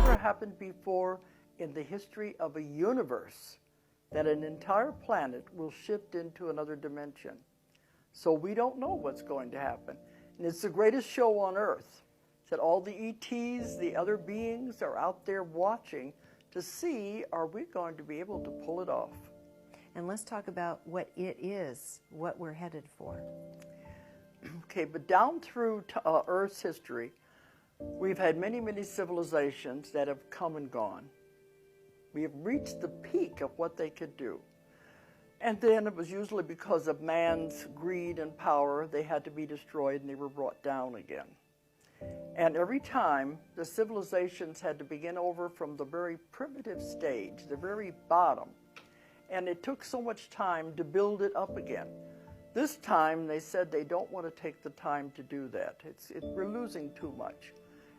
never happened before in the history of a universe that an entire planet will shift into another dimension. So we don't know what's going to happen. And it's the greatest show on earth. That all the ETs, the other beings are out there watching to see, are we going to be able to pull it off? And let's talk about what it is, what we're headed for. Okay, but down through Earth's history, we've had many, many civilizations that have come and gone. We have reached the peak of what they could do. And then it was usually because of man's greed and power, they had to be destroyed and they were brought down again. And every time, the civilizations had to begin over from the very primitive stage, the very bottom. And it took so much time to build it up again. This time, they said they don't want to take the time to do that. We're losing too much.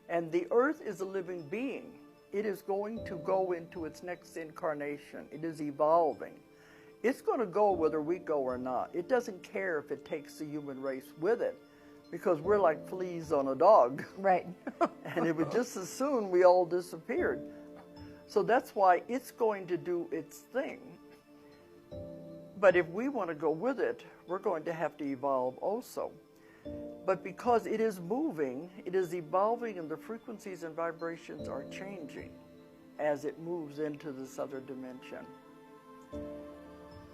And the earth is a living being. It is going to go into its next incarnation. It is evolving. It's going to go whether we go or not. It doesn't care if it takes the human race with it, because we're like fleas on a dog. Right. And it would just as soon we all disappeared. So that's why it's going to do its thing. But if we want to go with it, we're going to have to evolve also. But because it is moving, it is evolving, and the frequencies and vibrations are changing as it moves into this other dimension.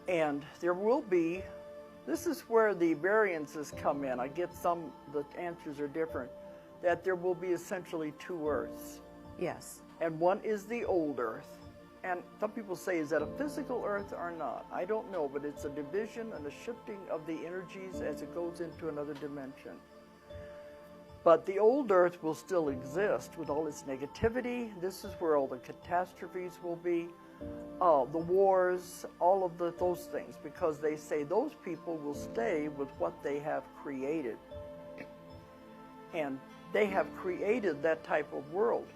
And there will be, this is where the variances come in. I get the answers are different, that there will be essentially two Earths. Yes. And one is the old Earth. And some people say, is that a physical Earth or not? I don't know, but it's a division and a shifting of the energies as it goes into another dimension. But the old Earth will still exist with all its negativity. This is where all the catastrophes will be, the wars, all of those things, because they say those people will stay with what they have created. And they have created that type of world.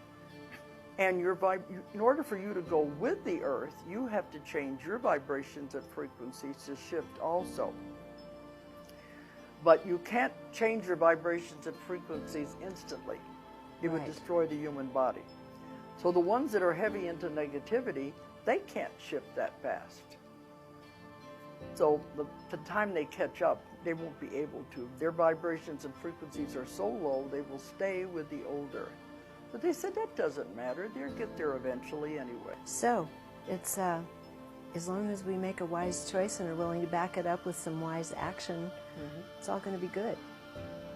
And in order for you to go with the earth, you have to change your vibrations and frequencies to shift also. But you can't change your vibrations and frequencies instantly. It would destroy the human body. So the ones that are heavy into negativity, they can't shift that fast. So the time they catch up, they won't be able to. Their vibrations and frequencies are so low, they will stay with the old earth. But they said that doesn't matter. They'll get there eventually anyway. So it's as long as we make a wise choice and are willing to back it up with some wise action, it's all going to be good.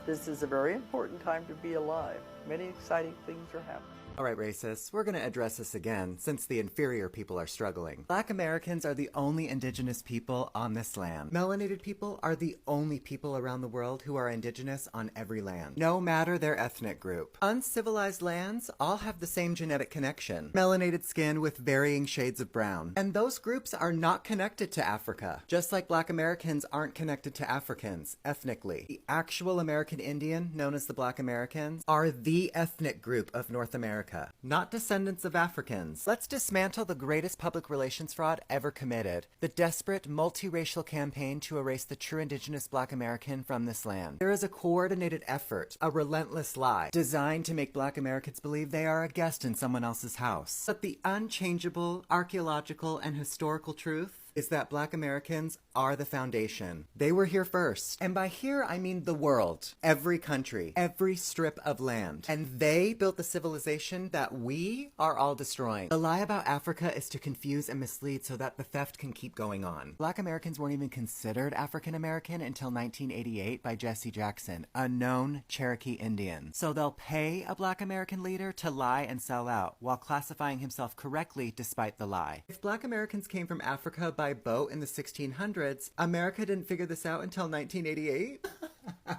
This is a very important time to be alive. Many exciting things are happening. All right, racists, we're going to address this again since the inferior people are struggling. Black Americans are the only indigenous people on this land. Melanated people are the only people around the world who are indigenous on every land, no matter their ethnic group. Uncivilized lands all have the same genetic connection, melanated skin with varying shades of brown. And those groups are not connected to Africa, just like Black Americans aren't connected to Africans ethnically. The actual American Indian, known as the Black Americans, are the ethnic group of North America, not descendants of Africans. Let's dismantle the greatest public relations fraud ever committed, the desperate multiracial campaign to erase the true indigenous Black American from this land. There is a coordinated effort, a relentless lie, designed to make Black Americans believe they are a guest in someone else's house. But the unchangeable archaeological and historical truth is that Black Americans are the foundation. They were here first. And by here, I mean the world. Every country. Every strip of land. And they built the civilization that we are all destroying. The lie about Africa is to confuse and mislead so that the theft can keep going on. Black Americans weren't even considered African American until 1988 by Jesse Jackson, a known Cherokee Indian. So they'll pay a Black American leader to lie and sell out, while classifying himself correctly despite the lie. If Black Americans came from Africa by boat in the 1600s, America didn't figure this out until 1988?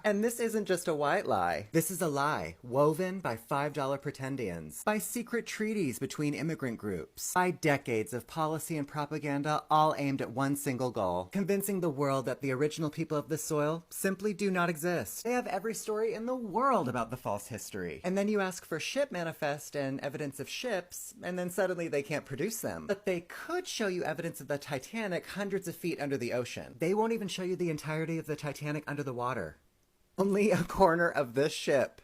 And this isn't just a white lie. This is a lie woven by $5 pretendians, by secret treaties between immigrant groups, by decades of policy and propaganda all aimed at one single goal, convincing the world that the original people of the soil simply do not exist. They have every story in the world about the false history. And then you ask for ship manifest and evidence of ships, and then suddenly they can't produce them. But they could show you evidence of the Titanic hundreds of feet under the ocean. They won't even show you the entirety of the Titanic under the water. Only a corner of this ship.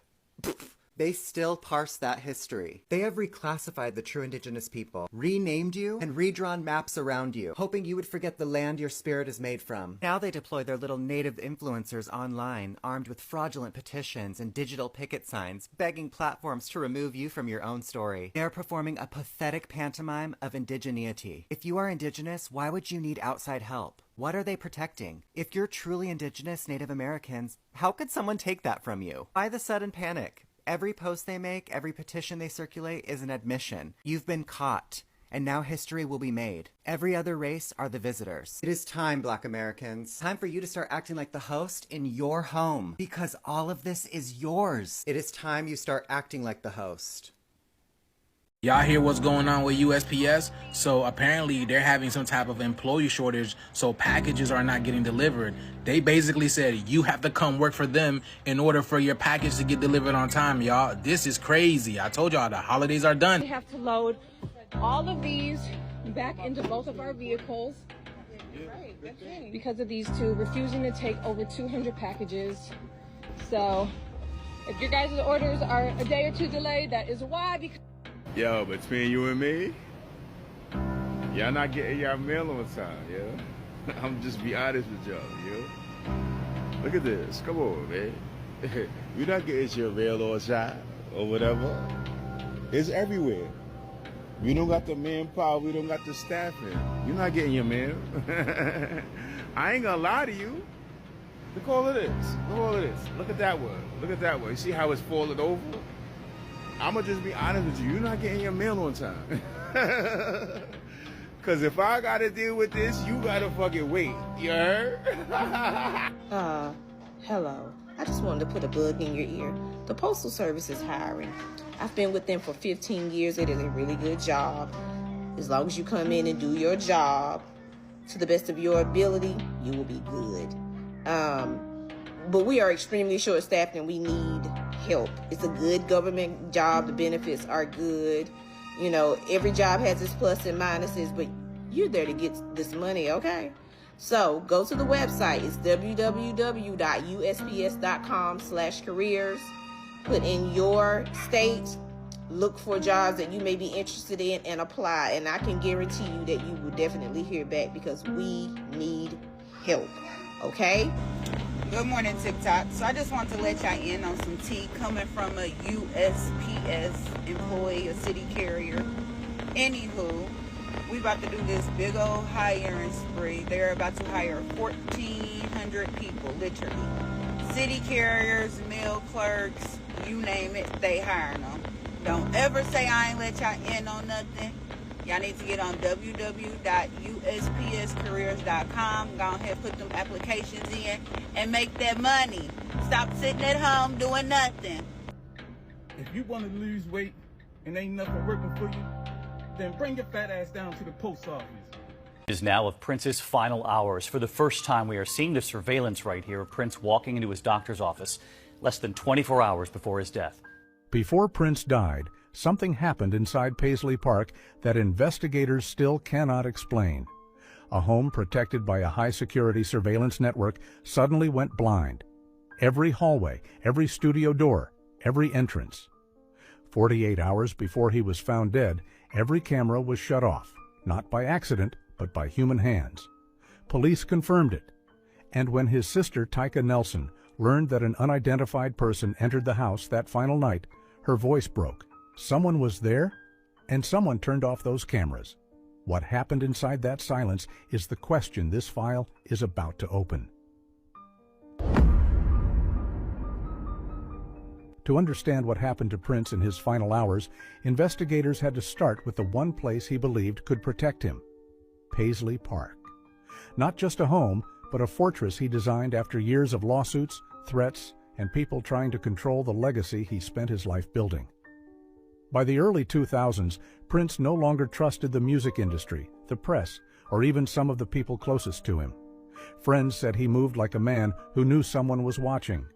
They still parse that history. They have reclassified the true indigenous people, renamed you, and redrawn maps around you, hoping you would forget the land your spirit is made from. Now they deploy their little native influencers online, armed with fraudulent petitions and digital picket signs, begging platforms to remove you from your own story. They are performing a pathetic pantomime of indigeneity. If you are indigenous, why would you need outside help? What are they protecting? If you're truly indigenous Native Americans, how could someone take that from you? Why the sudden panic? Every post they make, every petition they circulate is an admission. You've been caught, and now history will be made. Every other race are the visitors. It is time, Black Americans. Time for you to start acting like the host in your home, because all of this is yours. It is time you start acting like the host. Y'all hear what's going on with USPS? So apparently they're having some type of employee shortage, so packages are not getting delivered. They basically said you have to come work for them in order for your package to get delivered on time, y'all. This is crazy. I told y'all the holidays are done. We have to load all of these back into both of our vehicles because of these two refusing to take over 200 packages. So if your guys' orders are a day or two delayed, that is why. Because yo, between you and me, y'all not getting y'all mail on time, yo. I'm just be honest with y'all, yo. Look at this. Come on, man. You're not getting your mail on time or whatever. It's everywhere. We don't got the manpower. We don't got the staffing. You're not getting your mail. I ain't gonna lie to you. Look at all of this. Look at all of this. Look at that one. Look at that one. You see how it's falling over? I'm gonna just be honest with you. You're not getting your mail on time. Cause if I gotta deal with this, you gotta fucking wait. You heard? Hello. I just wanted to put a bug in your ear. The Postal Service is hiring. I've been with them for 15 years. It is a really good job. As long as you come in and do your job to the best of your ability, you will be good. But we are extremely short-staffed and we need help. It's a good government job. The benefits are good. You know, every job has its plus and minuses, but you're there to get this money, okay? So go to the website. It's www.usps.com/careers. Put in your state, look for jobs that you may be interested in and apply. And I can guarantee you that you will definitely hear back because we need help, okay? Good morning, TikTok. So I just want to let y'all in on some tea coming from a USPS employee, a city carrier. Anywho, we about to do this big old hiring spree. They're about to hire 1,400 people, literally. City carriers, mail clerks, you name it, they hiring them. Don't ever say I ain't let y'all in on nothing. Y'all need to get on www.uspscareers.com. Go ahead, put them applications in and make that money. Stop sitting at home doing nothing. If you want to lose weight and ain't nothing working for you, then bring your fat ass down to the post office. It is now of Prince's final hours. For the first time, we are seeing the surveillance right here of Prince walking into his doctor's office less than 24 hours before his death. Before Prince died, something happened inside Paisley Park that investigators still cannot explain. A home protected by a high-security surveillance network suddenly went blind. Every hallway, every studio door, every entrance. 48 hours before he was found dead, every camera was shut off, not by accident, but by human hands. Police confirmed it. And when his sister, Tyka Nelson, learned that an unidentified person entered the house that final night, her voice broke. Someone was there, and someone turned off those cameras. What happened inside that silence is the question this file is about to open. To understand what happened to Prince in his final hours, investigators had to start with the one place he believed could protect him: Paisley Park. Not just a home, but a fortress he designed after years of lawsuits, threats, and people trying to control the legacy he spent his life building. By the early 2000s, Prince no longer trusted the music industry, the press, or even some of the people closest to him. Friends said he moved like a man who knew someone was watching.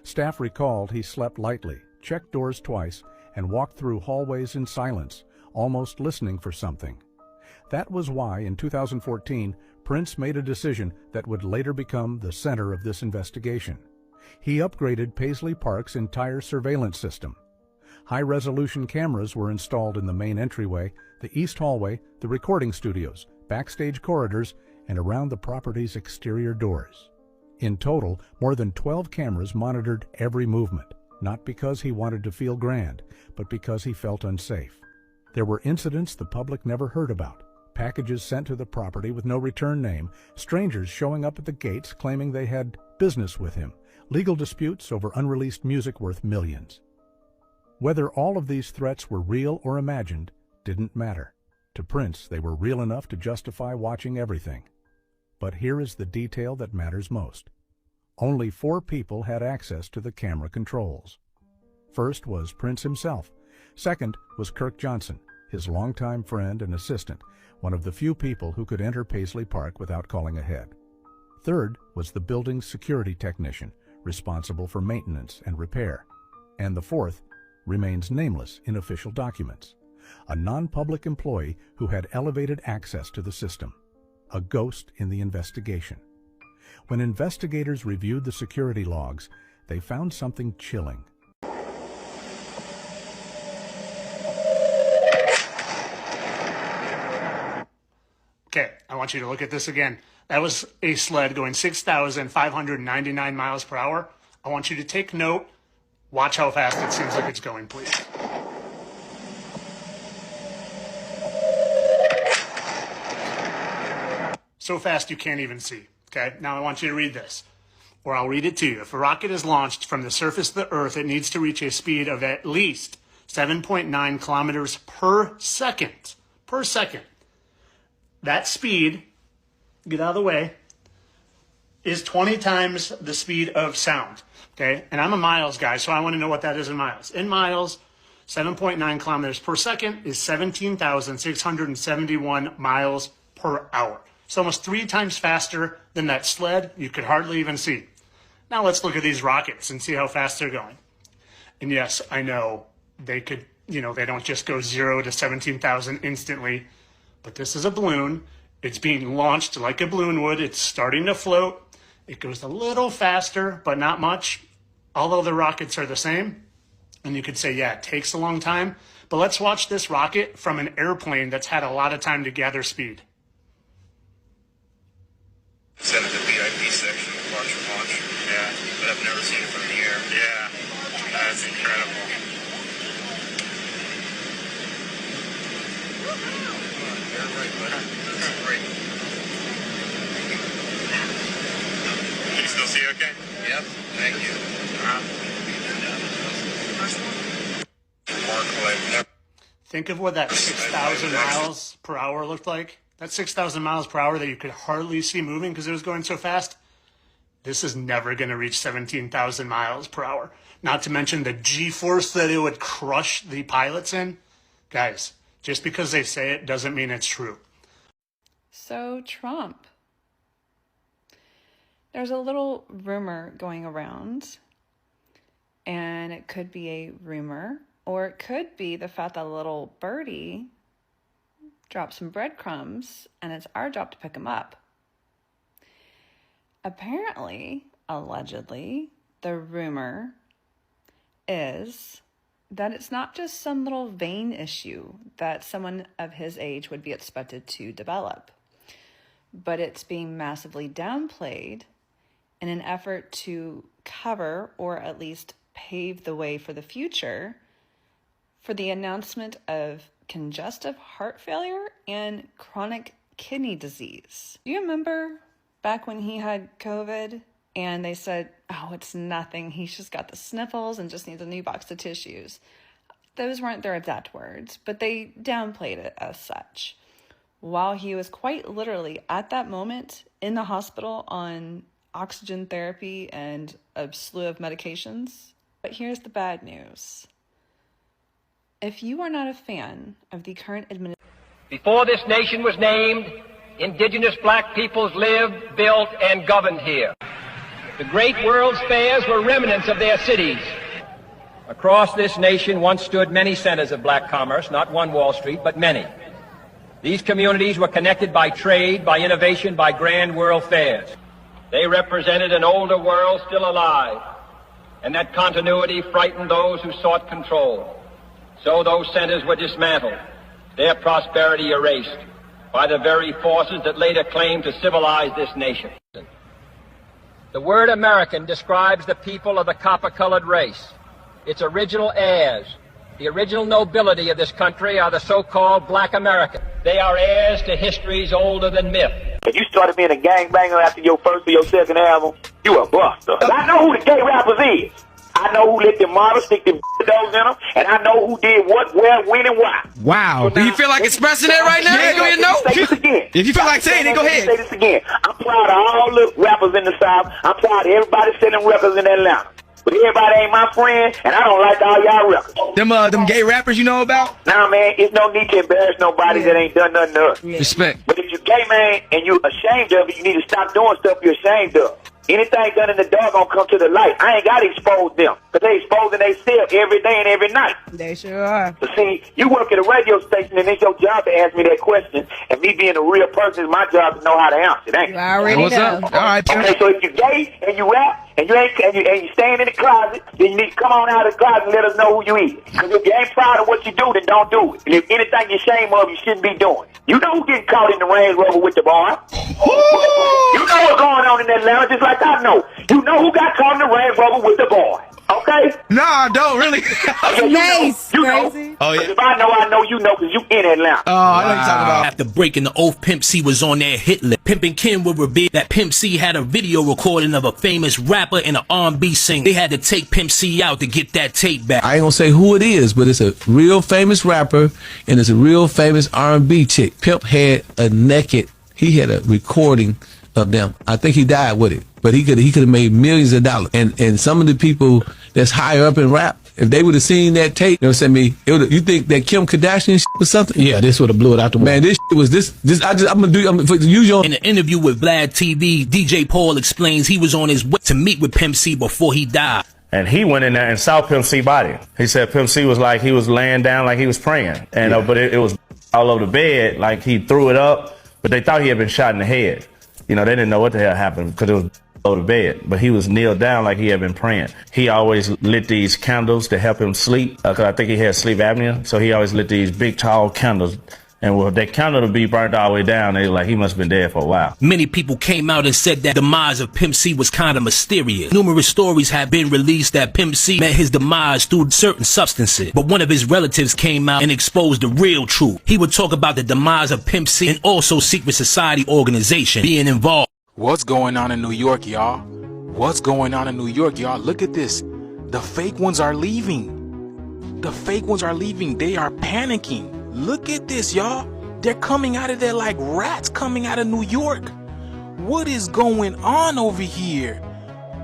Staff recalled he slept lightly, checked doors twice, and walked through hallways in silence, almost listening for something. That was why, in 2014, Prince made a decision that would later become the center of this investigation. He upgraded Paisley Park's entire surveillance system. High-resolution cameras were installed in the main entryway, the east hallway, the recording studios, backstage corridors, and around the property's exterior doors. In total, more than 12 cameras monitored every movement, not because he wanted to feel grand, but because he felt unsafe. There were incidents the public never heard about, packages sent to the property with no return name, strangers showing up at the gates claiming they had business with him, legal disputes over unreleased music worth millions. Whether all of these threats were real or imagined didn't matter. To Prince, they were real enough to justify watching everything. But here is the detail that matters most. Only 4 people had access to the camera controls. First was Prince himself. Second was Kirk Johnson, his longtime friend and assistant, one of the few people who could enter Paisley Park without calling ahead. Third was the building's security technician, responsible for maintenance and repair. And the fourth remains nameless in official documents, a non-public employee who had elevated access to the system, a ghost in the investigation. When investigators reviewed the security logs, they found something chilling. Okay, I want you to look at this again. That was a sled going 6,599 miles per hour. I want you to take note. Watch how fast it seems like it's going, please. So fast you can't even see. Okay, now I want you to read this, or I'll read it to you. If a rocket is launched from the surface of the Earth, it needs to reach a speed of at least 7.9 kilometers per second. Per second. That speed, get out of the way, is 20 times the speed of sound. Okay, and I'm a miles guy, so I want to know what that is in miles. In miles, 7.9 kilometers per second is 17,671 miles per hour. It's almost 3 times faster than that sled you could hardly even see. Now let's look at these rockets and see how fast they're going. And yes, I know they could, they don't just go 0 to 17,000 instantly, but this is a balloon. It's being launched like a balloon would. It's starting to float. It goes a little faster, but not much, although the rockets are the same. And you could say, yeah, it takes a long time. But let's watch this rocket from an airplane that's had a lot of time to gather speed. Send it to the VIP section, watch it launch. Yeah, but I've never seen it from the air. Yeah, that's incredible. Right, right. Can you still see okay? Yep, thank you. Think of what that 6,000 miles per hour looked like. That's 6,000 miles per hour that you could hardly see moving because it was going so fast. This is never going to reach 17,000 miles per hour. Not to mention the G-force that it would crush the pilots in. Guys, just because they say it doesn't mean it's true. So Trump. There's a little rumor going around, and it could be a rumor, or it could be the fact that a little birdie dropped some breadcrumbs, and it's our job to pick them up. Apparently, allegedly, the rumor is that it's not just some little vain issue that someone of his age would be expected to develop, but it's being massively downplayed in an effort to cover or at least pave the way for the future for the announcement of congestive heart failure and chronic kidney disease. Do you remember back when he had COVID and they said, oh, it's nothing, he's just got the sniffles and just needs a new box of tissues? Those weren't their exact words, but they downplayed it as such. While he was quite literally at that moment in the hospital on oxygen therapy and a slew of medications. But here's the bad news. If you are not a fan of the current administration... Before this nation was named, indigenous black peoples lived, built, and governed here. The great World's Fairs were remnants of their cities. Across this nation once stood many centers of black commerce, not one Wall Street, but many. These communities were connected by trade, by innovation, by grand world fairs. They represented an older world still alive, and that continuity frightened those who sought control. So those centers were dismantled, their prosperity erased by the very forces that later claimed to civilize this nation. The word American describes the people of the copper-colored race. Its original heirs, the original nobility of this country, are the so-called black Americans. They are heirs to histories older than myth. If you started being a gangbanger after your first or your second album, you a buster. I know who the gay rappers is. I know who let them models stick them dogs in them, and I know who did what, where, when, and why. Wow. Do you feel like expressing that right now? Yeah, Go ahead, no. say this again. If you feel like saying it, go ahead. Say this again. I'm proud of all the rappers in the South. I'm proud of everybody selling records in Atlanta. But everybody ain't my friend, and I don't like all y'all records. Them gay rappers you know about? Nah, man, it's no need to embarrass nobody that ain't done nothing to us. Respect. But if you gay, man, and you ashamed of it, you need to stop doing stuff you're ashamed of. Anything done in the dark gonna come to the light. I ain't gotta expose them, because they exposing themselves every day and every night. They sure are. So see, you work at a radio station, and it's your job to ask me that question, and me being a real person, it's my job to know how to answer it, ain't it? You already What's know. up? All right, Tim. Okay, so if you're gay, and you rap, and you staying in the closet, then you need to come on out of the closet and let us know who you is. Because if you ain't proud of what you do, then don't do it. And if anything you're ashamed of, you shouldn't be doing. You know who getting caught in the Range Rover with the boy. You know what's going on in Atlanta, just like I know. You know who got caught in the Range Rover with the boy. Okay? No, I don't really. Okay, Nice, you know. crazy. Oh, yeah. 'Cause if I know you know, because you in Atlanta. Oh, I know what you're talking about. After breaking the oath, Pimp C was on their hit list. Pimpin' Ken would reveal that Pimp C had a video recording of a famous rapper and an R&B singer. They had to take Pimp C out to get that tape back. I ain't gonna say who it is, but it's a real famous rapper and it's a real famous R&B chick. Pimp had he had a recording of them. I think he died with it, but he could have made millions of dollars. And some of the people that's higher up in rap, if they would have seen that tape, you know what I'm saying? You think that Kim Kardashian was something? Yeah, this would have blew it out the Man, this was this. I'm gonna use your. In an interview with Vlad TV, DJ Paul explains he was on his way to meet with Pimp C before he died. And he went in there and saw Pimp C body. He said Pimp C was like, he was laying down like he was praying. And but it was all over the bed, like he threw it up, but they thought he had been shot in the head. You know, they didn't know what the hell happened because it was over the bed. But he was kneeled down like he had been praying. He always lit these candles to help him sleep, because I think he had sleep apnea. So he always lit these big, tall candles. And with that candle to be burnt all the way down, they were like, he must have been dead for a while. Many people came out and said that the demise of Pimp C was kind of mysterious. Numerous stories have been released that Pimp C met his demise through certain substances. But one of his relatives came out and exposed the real truth. He would talk about the demise of Pimp C and also secret society organization being involved. What's going on in New York, y'all? What's going on in New York, y'all? Look at this. The fake ones are leaving. The fake ones are leaving. They are panicking. Look at this, y'all. They're coming out of there like rats coming out of New York. What is going on over here?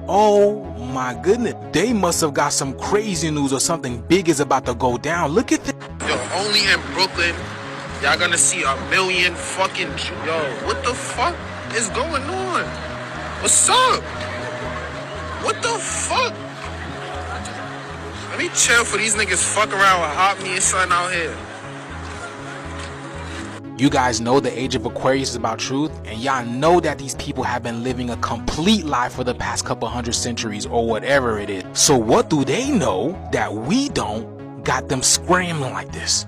Oh my goodness. They must have got some crazy news or something big is about to go down. Look at this. Yo, only in Brooklyn, y'all gonna see 1 million fucking... Yo, what the fuck is going on? What's up? What the fuck? Let me chill for these niggas fuck around with hot me and something out here. You guys know the age of Aquarius is about truth, and y'all know that these people have been living a complete lie for the past couple hundred centuries or whatever it is. So what do they know that we don't got them scrambling like this?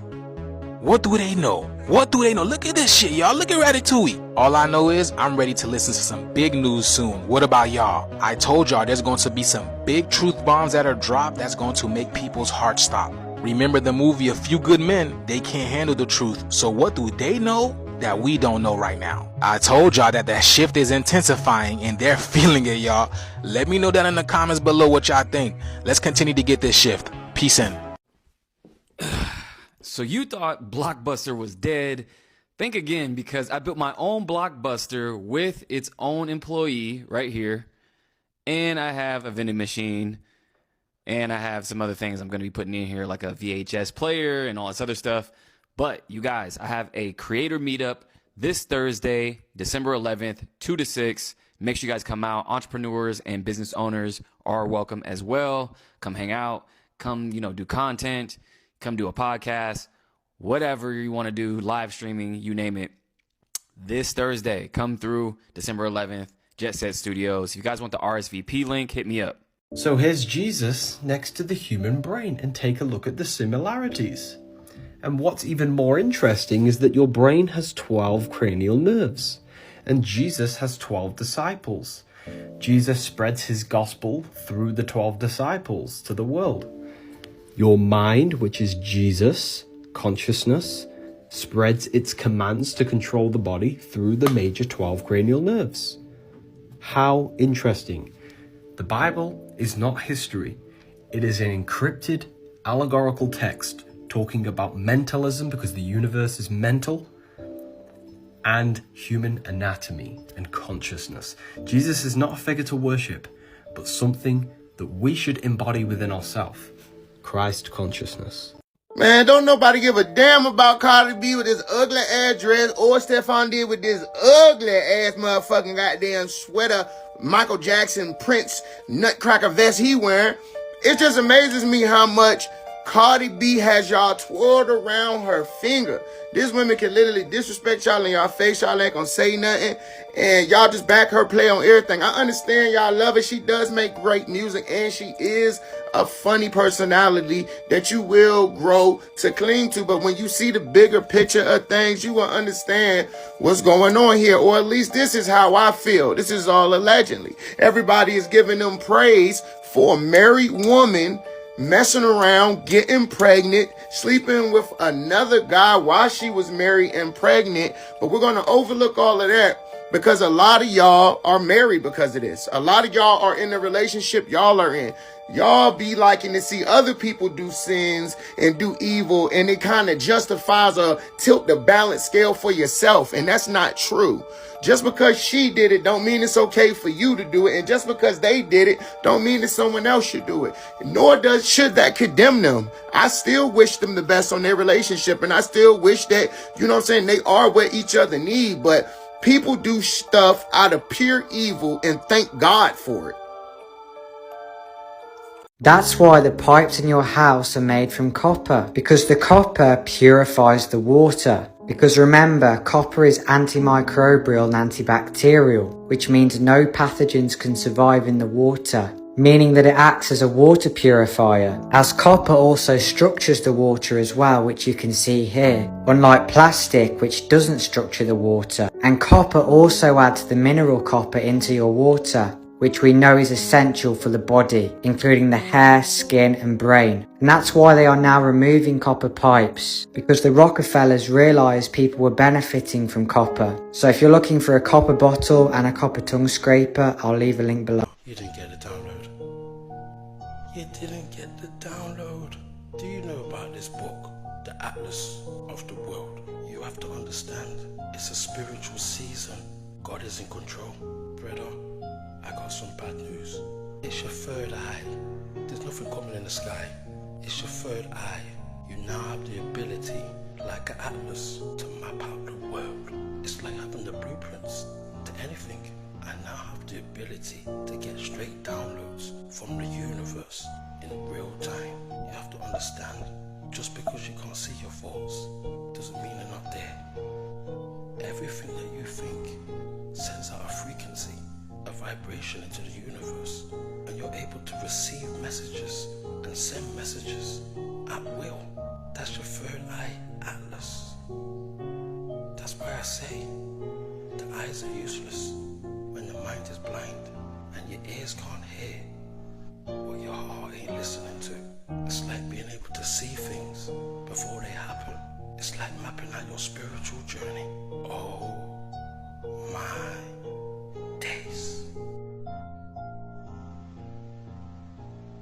What do they know? What do they know? Look at this shit, y'all. Look at Ratatouille. All I know is I'm ready to listen to some big news soon. What about y'all? I told y'all there's going to be some big truth bombs that are dropped that's going to make people's hearts stop. Remember the movie A Few Good Men? They can't handle the truth. So what do they know that we don't know right now? I told y'all that shift is intensifying and they're feeling it, y'all. Let me know that in the comments below what y'all think. Let's continue to get this shift. Peace in. So you thought Blockbuster was dead. Think again, because I built my own Blockbuster with its own employee right here. And I have a vending machine. And I have some other things I'm going to be putting in here, like a VHS player and all this other stuff. But you guys, I have a creator meetup this Thursday, December 11th, 2 to 6. Make sure you guys come out. Entrepreneurs and business owners are welcome as well. Come hang out. Come, do content. Come do a podcast. Whatever you want to do, live streaming, you name it. This Thursday, come through December 11th, Jet Set Studios. If you guys want the RSVP link, hit me up. So here's Jesus next to the human brain, and take a look at the similarities. And what's even more interesting is that your brain has 12 cranial nerves, and Jesus has 12 disciples. Jesus spreads his gospel through the 12 disciples to the world. Your mind, which is Jesus, consciousness, spreads its commands to control the body through the major 12 cranial nerves. How interesting. The Bible is not history. It is an encrypted, allegorical text talking about mentalism, because the universe is mental, and human anatomy and consciousness. Jesus is not a figure to worship, but something that we should embody within ourselves. Christ consciousness. Man, don't nobody give a damn about Cardi B with this ugly ass dress, or Stefan did with this ugly ass motherfucking goddamn sweater, Michael Jackson, Prince, nutcracker vest he wearing. It just amazes me how much Cardi B has y'all twirled around her finger. This woman can literally disrespect y'all in y'all face. Y'all ain't gonna say nothing. And y'all just back her play on everything. I understand y'all love her. She does make great music, and she is a funny personality that you will grow to cling to. But when you see the bigger picture of things, you will understand what's going on here. Or at least this is how I feel. This is all allegedly. Everybody is giving them praise for a married woman messing around, getting pregnant, sleeping with another guy while she was married and pregnant. But we're going to overlook all of that because a lot of y'all are married because of this. A lot of y'all are in the relationship y'all are in. Y'all be liking to see other people do sins and do evil, and it kind of justifies or tilt the balance scale for yourself. And that's not true. Just because she did it don't mean it's okay for you to do it. And just because they did it don't mean that someone else should do it. Nor should that condemn them. I still wish them the best on their relationship. And I still wish that, you know what I'm saying, they are what each other need. But people do stuff out of pure evil and thank God for it. That's why the pipes in your house are made from copper, because the copper purifies the water. Because remember, copper is antimicrobial and antibacterial, which means no pathogens can survive in the water, meaning that it acts as a water purifier, as copper also structures the water as well, which you can see here, unlike plastic, which doesn't structure the water. And copper also adds the mineral copper into your water, which we know is essential for the body, including the hair, skin and brain. And that's why they are now removing copper pipes, because the Rockefellers realised people were benefiting from copper. So if you're looking for a copper bottle and a copper tongue scraper, I'll leave a link below. You didn't get the download. You didn't get the download. Do you know about this book, The Atlas of the World? You have to understand, it's a spiritual season. God is in control. Brother, I got some bad news. It's your third eye. There's nothing coming in the sky. It's your third eye. You now have the ability, like an atlas, to map out the world. It's like having the blueprints to anything. I now have the ability to get straight downloads from the universe in real time. You have to understand, just because you can't see your thoughts doesn't mean they're not there. Everything that you think sends out a frequency, a vibration into the universe, and you're able to receive messages and send messages at will. That's your third eye atlas. That's why I say the eyes are useless when the mind is blind and your ears can't hear what your heart ain't listening to. It's like being able to see things before they happen. It's like mapping out your spiritual journey. Oh my days.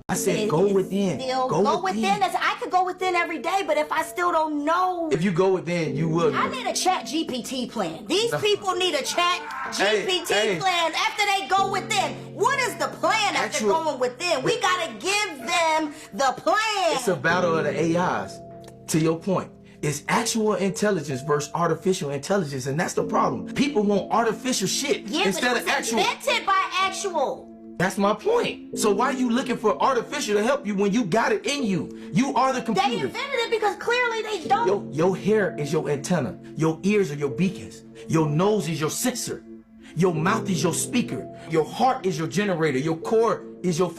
I said go within. Go within. I could go within every day, but if I still don't know. If you go within, you will. I need a chat GPT plan. These people need a chat GPT plan after they go within. What is the plan after going within? We gotta give them the plan. It's a battle of the AIs. To your point, it's actual intelligence versus artificial intelligence, and that's the problem. People want artificial shit instead of actual. Invented by actual. That's my point. So why are you looking for artificial to help you when you got it in you? You are the computer. They invented it because clearly they don't. Your hair is your antenna. Your ears are your beacons. Your nose is your sensor. Your mouth is your speaker. Your heart is your generator. Your core is your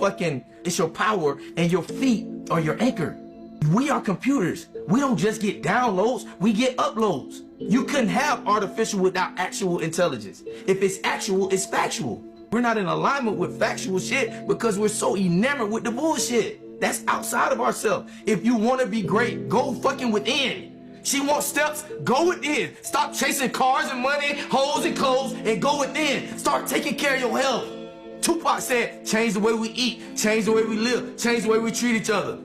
it's your power, and your feet are your anchor. We are computers. We don't just get downloads, we get uploads. You couldn't have artificial without actual intelligence. If it's actual, it's factual. We're not in alignment with factual shit because we're so enamored with the bullshit. That's outside of ourselves. If you want to be great, go fucking within. She wants steps, go within. Stop chasing cars and money, hoes and clothes, and go within. Start taking care of your health. Tupac said, change the way we eat, change the way we live, change the way we treat each other.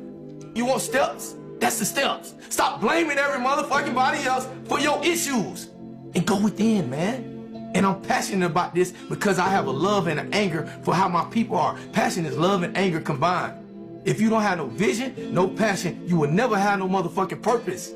You want steps? That's the steps. Stop blaming every motherfucking body else for your issues. And go within, man. And I'm passionate about this because I have a love and an anger for how my people are. Passion is love and anger combined. If you don't have no vision, no passion, you will never have no motherfucking purpose.